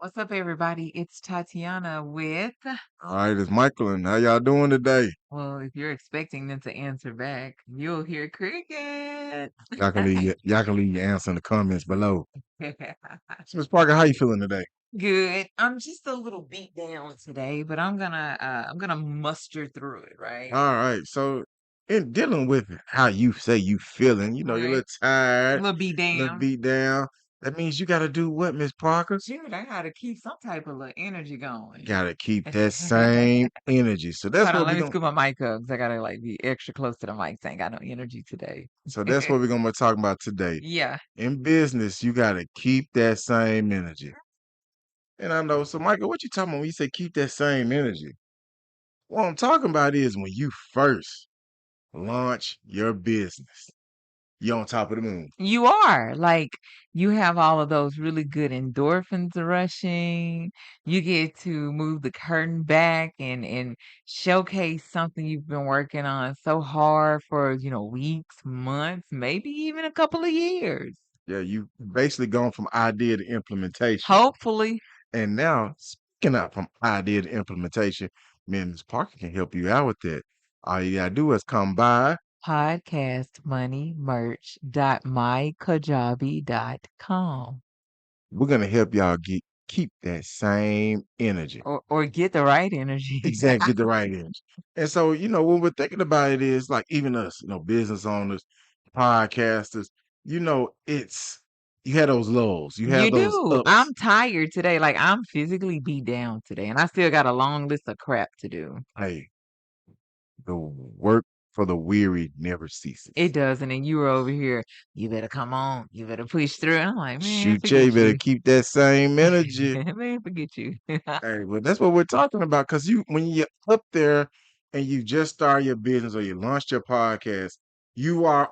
What's up, everybody? It's Tatiana with, All right, it's Michael, and how y'all doing today? well, if you're expecting them to answer back, you'll hear cricket. Y'all can leave your answer in the comments below. So, Miss Parker, how you feeling today? Good. I'm just a little beat down today, but I'm gonna muster through it, right? All right, so in dealing with how you say you feeling, you're a Right. little tired, A little beat a little down. beat down. That means you got to do what, Miss Parker? Dude, I gotta keep some type of little energy going. Got to keep that same energy. So that's Hold on, what let we're me gonna. scoop my mic up because I gotta like be extra close to the mic. So I ain't got no energy today. So that's what we're gonna be talking about today. Yeah. In business, you got to keep that same energy. And I know. So, Michael, what you talking about when you say keep that same energy? What I'm talking about is when you first launch your business, you're on top of the moon. You are like you have all of those really good endorphins rushing. You get to move the curtain back and showcase something you've been working on so hard for, weeks, months, maybe even a couple of years. Yeah, you basically gone from idea to implementation. Hopefully, And now, speaking up from idea to implementation, me and Ms. Parker can help you out with that. All you gotta do is come by. podcastmoneymerch.mykajabi.com We're gonna help y'all keep that same energy. or get the right energy. Exactly, get the right energy. And so, when we're thinking about it is like even us, business owners, podcasters, it's you have those lows, you have You those do. ups. I'm tired today. Like I'm physically beat down today, and I still got a long list of crap to do. Hey, the work for the weary never It ceases. doesn't, and you were over here. You better come on. You better push through. And I'm like, man, Shoot, you forget better you. keep that same energy. Man, forget you. Hey, well, that's what we're talking about. Because when you're up there and you just started your business or you launched your podcast, you are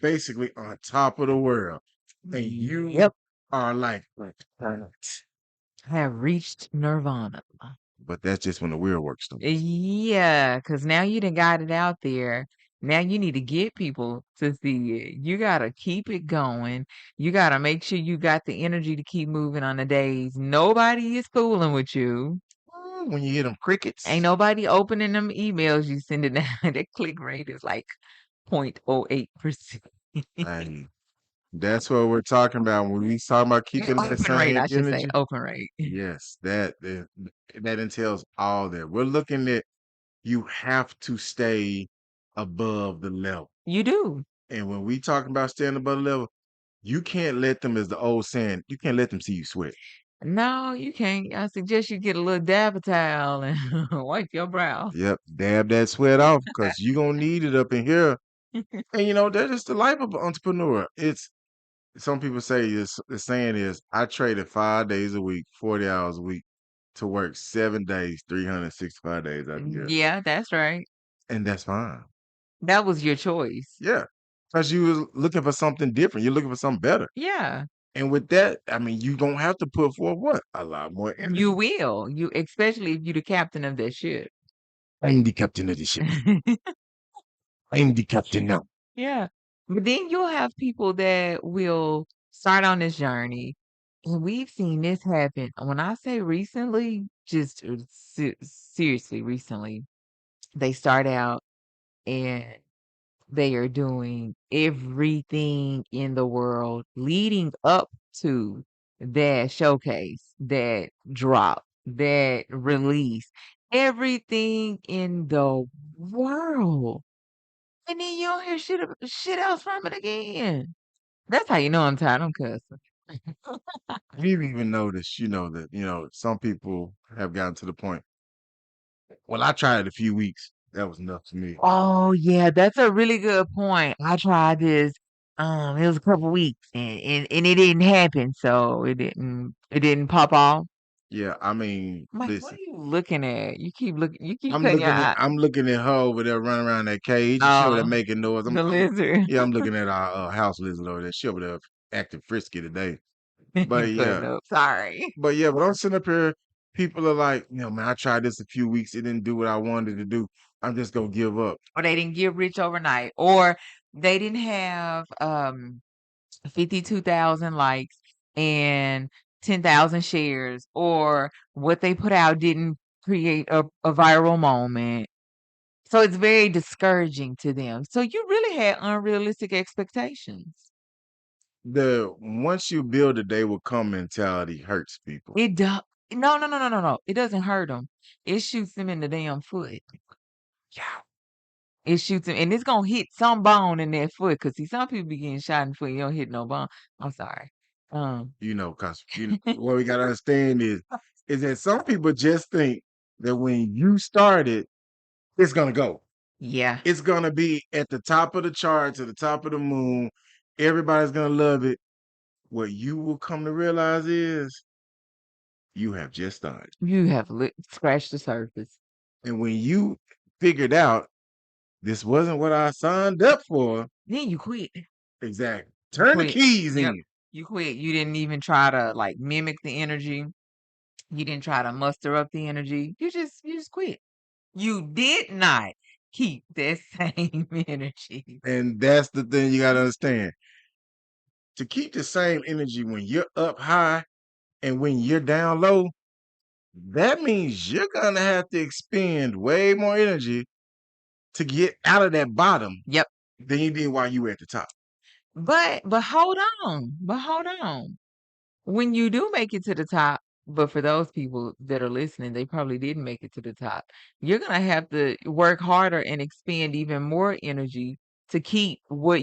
basically on top of the world, and you Yep, are like, I have reached nirvana. but that's just when the wheel work starts. Yeah, because now you done got it out there. Now you need to get people to see it. You gotta keep it going. You gotta make sure you got the energy to keep moving on the days. Nobody is fooling with you. When you hear them crickets, Ain't nobody opening them emails you sending out. That click rate is like 0.08%. hey, that's what we're talking about when we talking about keeping that Open rate, same I should say. energy. Open rate. Yes, that entails all that. We're looking at you have to stay above the level. You do. And when we talking about staying above the level, you can't let them, as the old saying, you can't let them see you sweat. No, you can't. I suggest you get a little dab towel and wipe your brow. Yep, dab that sweat off because you're gonna need it up in here. And that's just the life of an entrepreneur. It's some people say the saying is I traded 5 days a week, 40 hours a week to work 7 days, 365 days out the year. Yeah, that's right. And that's fine. That was your choice. Yeah. Because you was looking for something different. You're looking for something better. Yeah, And with that, I mean, you don't have to put forth what? A lot more you energy. will. You especially if you the captain of that ship. I'm the captain of the ship. I'm the captain now. Yeah. But then you'll have people that will start on this journey. And we've seen this happen. When I say recently, just seriously recently, they start out and they are doing everything in the world leading up to that showcase, that drop, that release, everything in the world. And then you don't hear shit else from it again. That's how you know I'm tired. I'm cussing. We've even noticed, that, some people have gotten to the point. Well, I tried it a few weeks. That was enough for me. Oh yeah, that's a really good point. I tried this. It was a couple weeks and it didn't happen, so it didn't pop off. Yeah, I mean, Mike, what are listen, you looking at? You keep I'm cutting your looking at eye. I'm looking at her over there running around that cage. You see her there Oh, making noise. the lizard. Yeah, I'm looking at our house lizard over there. She over there acting frisky today. But Cutting yeah, up. Sorry. but I'm sitting up here. People are like, man, I tried this a few weeks. It didn't do what I wanted to do. I'm just gonna give up. Or they didn't get rich overnight, or they didn't have 52,000 likes and 10,000 shares or what they put out didn't create a viral moment. So it's very discouraging to them. So you really had unrealistic expectations. The once you build a day will come mentality hurts people. It does. No, no, no, no, no, no. It doesn't hurt them. It shoots them in the damn foot. Yeah. It shoots them, and it's gonna hit some bone in that foot. Cause see, some people be getting shot in the foot. You don't hit no bone. I'm sorry. Um, You know, cause what we gotta understand is that some people just think that when you started, it's gonna go. yeah, It's gonna be at the top of the charts, at the top of the moon. Everybody's gonna love it. What you will come to realize is you have just started. you have scratched the surface. And when you figured out this wasn't what I signed up for, Then you quit. exactly. You Turn the quit. keys Yep. in. You quit. You didn't even try to like mimic the energy. You didn't try to muster up the energy. You just quit. You did not keep that same energy. And that's the thing you gotta understand. To keep the same energy when you're up high and when you're down low, that means you're gonna have to expend way more energy to get out of that bottom Yep. than you did while you were at the top. But hold on. But hold on. When you do make it to the top, but for those people that are listening, they probably didn't make it to the top. You're gonna have to work harder and expend even more energy to keep what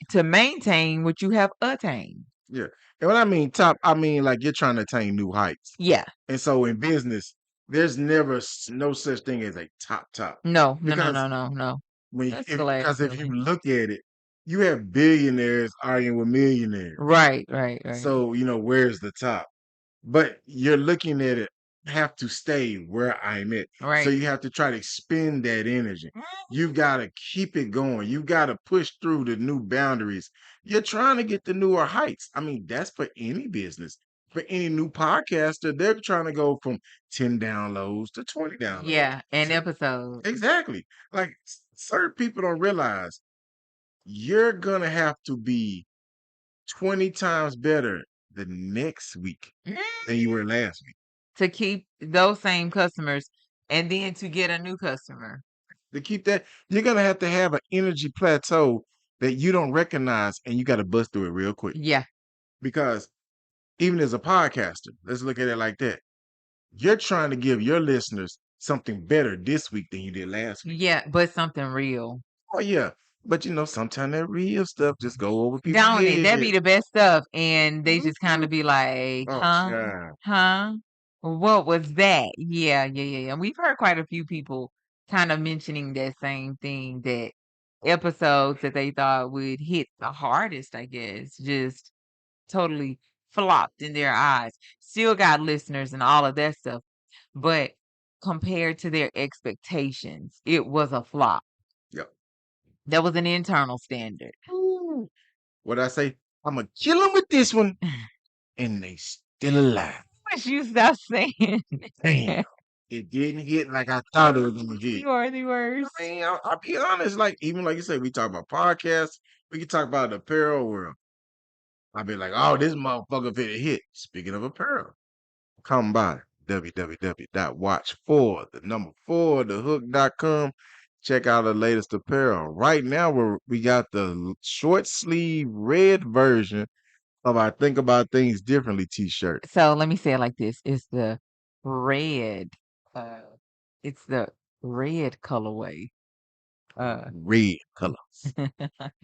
to maintain what you have attained. Yeah. And when I mean top, I mean like you're trying to attain new heights. Yeah. And so in business, there's never no such thing as a top No, no, no, because no, no, no. when That's if glass because if you ceiling. look at it, you have billionaires arguing with millionaires. Right, right, right, So where's the top? But you're looking at it, have to stay where I'm at. So right. you have to try to expend that energy. Mhm. You've got to keep it going. You've got to push through the new boundaries. You're trying to get the newer heights. I mean, that's for any business. For any new podcaster, they're trying to go from 10 downloads to 20 downloads. Yeah, an episode. Exactly. Like certain people don't realize you're gonna have to be 20 times better the next week than you were Mhm. last week. To keep those same customers and then to get a new customer. To keep that, you're gonna have to have an energy plateau that you don't recognize, and you got to bust through it real quick. Yeah. Because even as a podcaster, let's look at it like that. You're trying to give your listeners something better this week than you did last week. Yeah, but something real. Oh yeah, but sometimes that real stuff just go over people's Don't it? That head. be the best stuff, and they just kinda Mhm. be like, Oh "Huh? God, Huh? What was that?" Yeah, yeah, yeah, yeah, and we've heard quite a few people kind of mentioning that same thing, that episodes that they thought would hit the hardest, I guess, just totally flopped in their eyes. Still got listeners and all of that stuff, but compared to their expectations, it was a flop. yep. That was an internal standard. What I say? I'm gonna kill them with this one, and they still alive. Wish you stop saying Damn, that. it didn't hit like I thought it was gonna hit. You are the worst. I mean, I'll be honest. Like even like you say, we talk about podcasts. We can talk about the apparel world. I'll be like, oh, this motherfucker fit hit. Speaking of apparel, come by www.watch4 the number 4 thehook.com. Check out the latest apparel. Right now, we got the short sleeve red version of our Think About Things Differently t-shirt. So let me say it like this. Red, uh, it's the red colorway. Red color.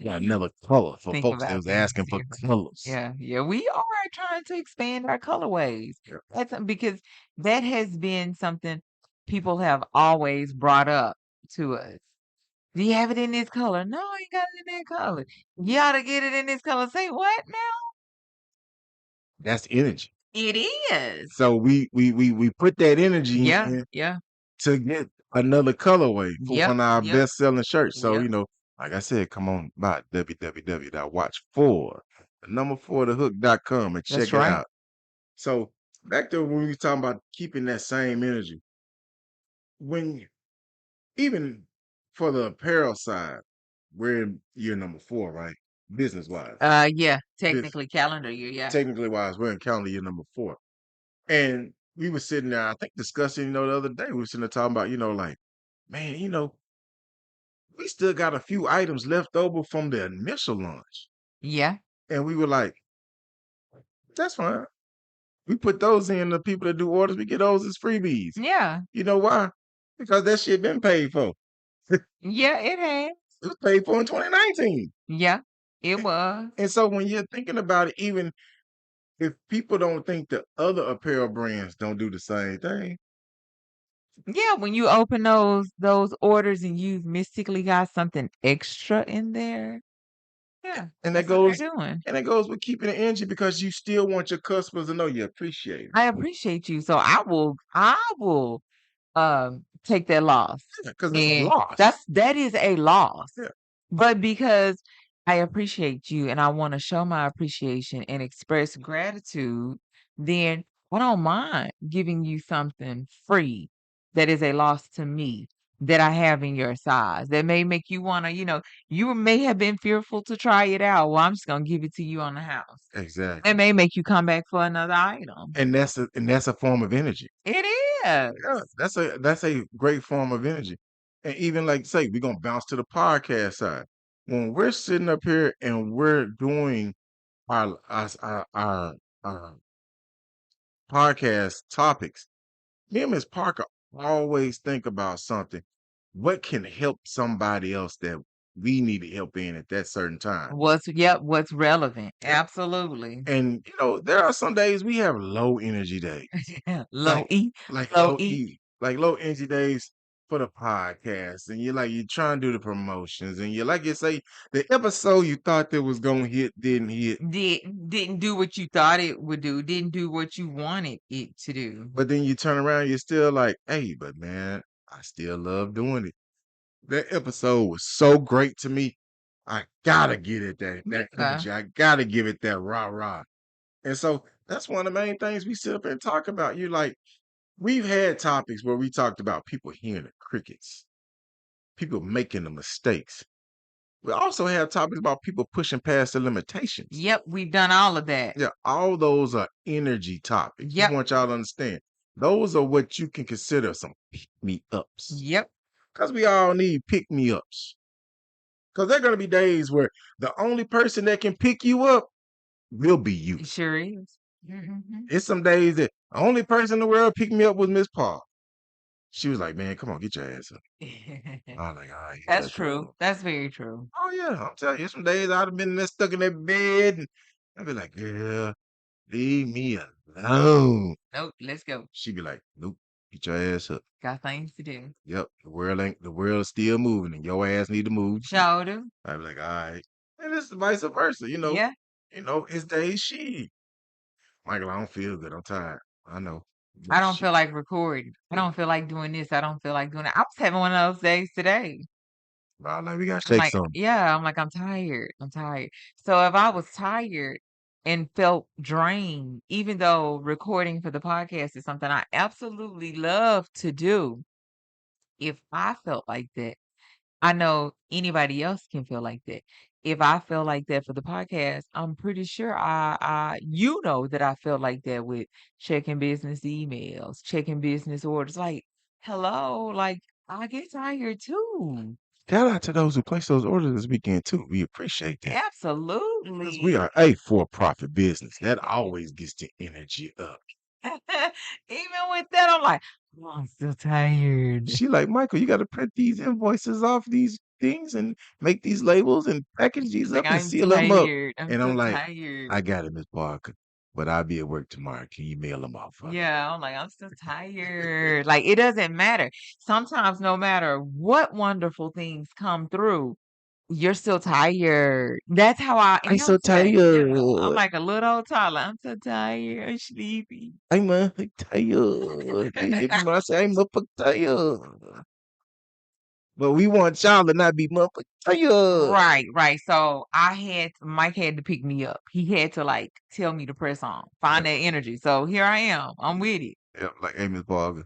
Got another color for Think folks that about was things asking for differently. colors. Yeah, yeah. We are trying to expand our colorways. Yeah. Because that has been something people have always brought up to us. Do you have it in this color? No, I ain't got it in that color. You ought to get it in this color. Say what now? That's energy. It is. So we put that energy Yeah, in yeah. to get another colorway for Yep, one of our yep, best selling shirts. So, yep. like I said, come on by www.watch4 the number 4 thehook.com and That's check it right. out. So back to when we were talking about keeping that same energy. When even for the apparel side, we're in year number 4, right? business wise. Yeah, This technically calendar year, yeah. technically wise, we're in calendar year number 4. And we were sitting there, I think discussing, the other day, we were sitting there talking about, like, man, we still got a few items left over from the initial launch. Yeah, And we were like, that's fine. We put those in the people that do orders, we get those as freebies. yeah, You know why? Because that shit been paid for. It yeah, it has. was paid for in 2019. Yeah, it was. And so when you're thinking about it, even if people don't think the other apparel brands don't do the same thing, Yeah, when you open those orders and you've mystically got something extra in there, yeah, and that that's what they're goes doing. and it goes with keeping the energy because you still want your customers to know you appreciate it. I appreciate you, so I will take that loss. Yeah, because it's a And loss. that is a loss. Yeah, But because I appreciate you and I wanna show my appreciation and express gratitude, then I don't mind giving you something free that is a loss to me that I have in your size that may make you wanna, you may have been fearful to try it out. Well, I'm just gonna give it to you on the house. It exactly. may make you come back for another item. And that's a form of energy. It Yeah, is. that's a great form of energy. And even like say, we're gonna bounce to the podcast side. When we're sitting up here and we're doing our podcast topics, me and Miss Parker always think about something. What can help somebody else that we need help in at that certain time? What's relevant. Yeah. Absolutely. And there are some days we have low energy days. Low Like E, like low low E. E, like low energy days for the podcast, and you're trying to do the promotions, and you say the episode you thought that was gonna hit didn't hit, Didn't do what you thought it would do, didn't do what you wanted it to do. but then you turn around, you're still like, hey, but man, I still love doing it. That episode was so great to me. I gotta get it that Yeah. energy. I gotta give it that rah rah. And so that's one of the main things we sit up and talk about. We've had topics where we talked about people hearing the crickets, people making the mistakes. We also have topics about people pushing past the limitations. Yep, we've done all of that. Yeah, all those are energy topics. We Yep, want y'all to understand. Those are what you can consider some pick me ups. yep, Because we all need pick me ups. Because there are going to be days where the only person that can pick you up will be you. it sure is. Mhm. It's some days that the only person in the world picked me up was Miss Paul. She was like, man, come on, get your ass up. I was like, all right, here That's I true. go. That's very true. Oh, yeah, I'm telling you, some days I'd have been there stuck in that bed and I'd be like, girl, leave me alone. Nope, let's go. She'd be like, nope, get your ass up. Got things to do. Yep, the world's still moving and your ass need to move too. Sure do. I'd be like, all right. And it's vice versa, Yeah. it's days Michael, I don't feel good. I'm tired. I know. I But don't shit. feel like recording. I don't feel like doing this. I don't feel like doing that. I was having one of those days today. Nah, like we gotta I'm shake like, something. yeah, I'm like, I'm tired. I'm tired. So if I was tired and felt drained, even though recording for the podcast is something I absolutely love to do, if I felt like that, I know anybody else can feel like that. If I feel like that for the podcast, I'm pretty sure you know that I feel like that with checking business emails, checking business orders. Like, hello, like I get tired too. Shout out to those who placed those orders this weekend too. We appreciate that. Because we Absolutely. are a for-profit business. That always gets the energy up. Even with that, I'm like, "Oh, I'm still tired." She like, Michael, you gotta print these invoices off these things and make these labels and package these Like, up and I'm seal them up. tired. I'm And I'm so like, tired. I got it, Miss Parker. But I'll be at work tomorrow. Can you mail them off for me? Yeah, I'm like, I'm still tired. Like, it doesn't matter. Sometimes, no matter what wonderful things come through, you're still tired. That's how I I'm so am today. Yeah, I'm tired. like a little old toddler. I'm so tired. I'm sleepy. I'm tired. I say I'm up tired. But we want y'all to not be motherfucking tired. Right, right. So Mike had to pick me up. He had to like tell me to press on, Yeah, find that energy. So here I am. I'm with it. yeah. Like, hey, Miss Parker,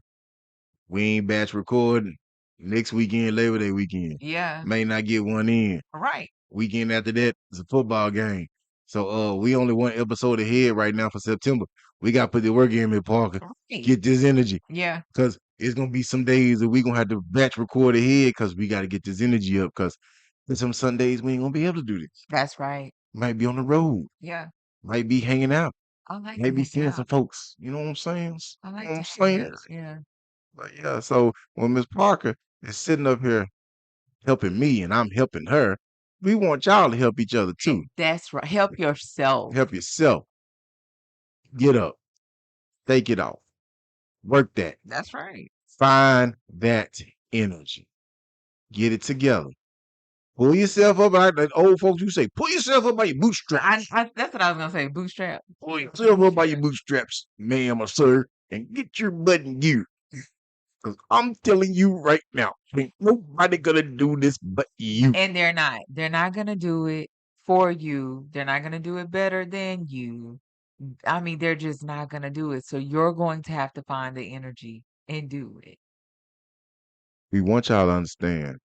we ain't batch recording. Next weekend, Labor Day weekend. Yeah, May not get one in. right. Weekend after that is a football game. So we only one episode ahead right now for September. We got to put the work in, Miss Parker. Right. Get this energy. Yeah, Cause it's gonna be some days that we gonna have to batch record ahead because we gotta get this energy up. Cause there's some Sundays we ain't gonna be able to do this. that's right. Might be on the road, Yeah, might be hanging out, I like to might be hang seeing some out. folks. You know what I'm saying? I You know like what to I'm hang saying? out. Yeah. But yeah, so when Miss Parker is sitting up here helping me and I'm helping her, we want y'all to help each other too. That's right. Help yourself. Help yourself. Get up. Take it off. Work that. That's right. Find that energy. Get it together. Pull yourself up. Like old folks, you say, pull yourself up by your bootstraps. That's what I was gonna say. Bootstrap. Pull yourself up by your Bootstrap. bootstraps, ma'am or sir, and get your butt in gear. Because I'm telling you right now, ain't nobody gonna do this but you. And they're not. They're not gonna do it for you. They're not gonna do it better than you. I mean, they're just not gonna do it. So you're going to have to find the energy and do it. We want y'all to understand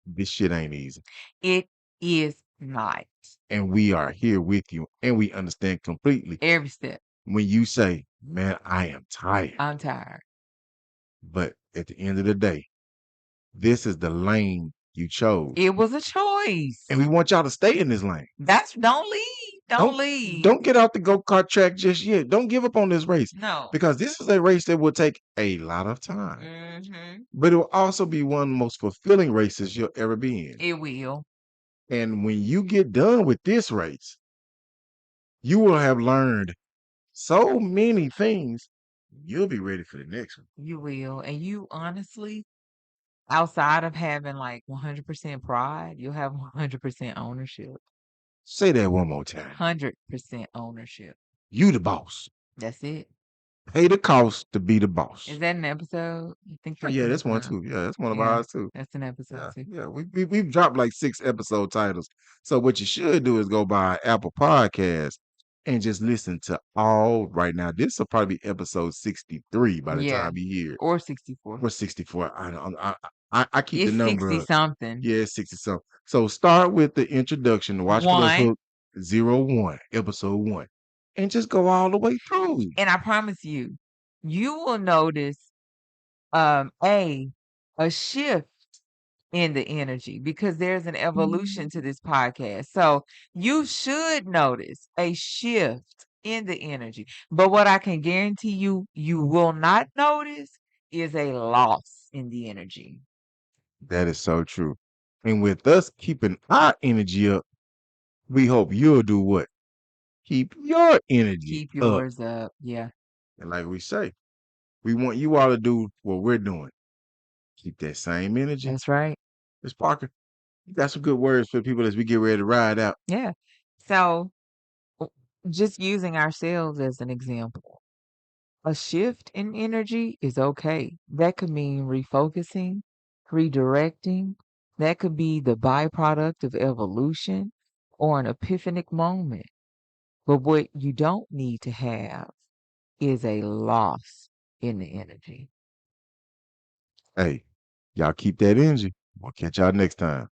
this shit ain't easy. It is not. And we are here with you and we understand completely Every step. when you say, man, I am tired. I'm tired. But at the end of the day, this is the lane you chose. It was a choice. And we want y'all to stay in this lane. Don't leave. Don't Don't leave. don't get out the go-kart track just yet. Don't give up on this race. No. Because this is a race that will take a lot of time. Mm-hmm. But it will also be one of the most fulfilling races you'll ever be in. It will. And when you get done with this race, you will have learned so many things. You'll be ready for the next one. You will. And you honestly, outside of having like 100% pride, you'll have 100% ownership. Say that one more time. 100% ownership. You the boss. That's it. Pay the cost to be the boss. Is that an episode? I think Oh, that's yeah, an that's one episode. too. Yeah, that's one of Yeah, ours too. that's an episode Yeah, too. yeah. We've dropped like 6 episode titles. So what you should do is go by Apple Podcasts and just listen to all right now. This will probably be episode 63 by the Yeah. time you hear it. Or 64. Or 64. I keep the It's number 60 up. something. Yeah, it's 60 something. So start with the introduction, Watch for the One. Hook 01, episode 1. And just go all the way through. And I promise you, you will notice a shift in the energy because there's an evolution to this podcast. So you should notice a shift in the energy. But what I can guarantee you, you will not notice is a loss in the energy. That is so true. And with us keeping our energy up, we hope you'll do what? Keep your energy Keep up. yours up. Yeah. And like we say, we want you all to do what we're doing. Keep that same energy. That's right. Miss Parker, you got some good words for people as we get ready to ride out. Yeah. So just using ourselves as an example. A shift in energy is okay. That could mean refocusing, redirecting. That could be the byproduct of evolution or an epiphanic moment. But what you don't need to have is a loss in the energy. Hey, y'all keep that energy. We'll catch y'all next time.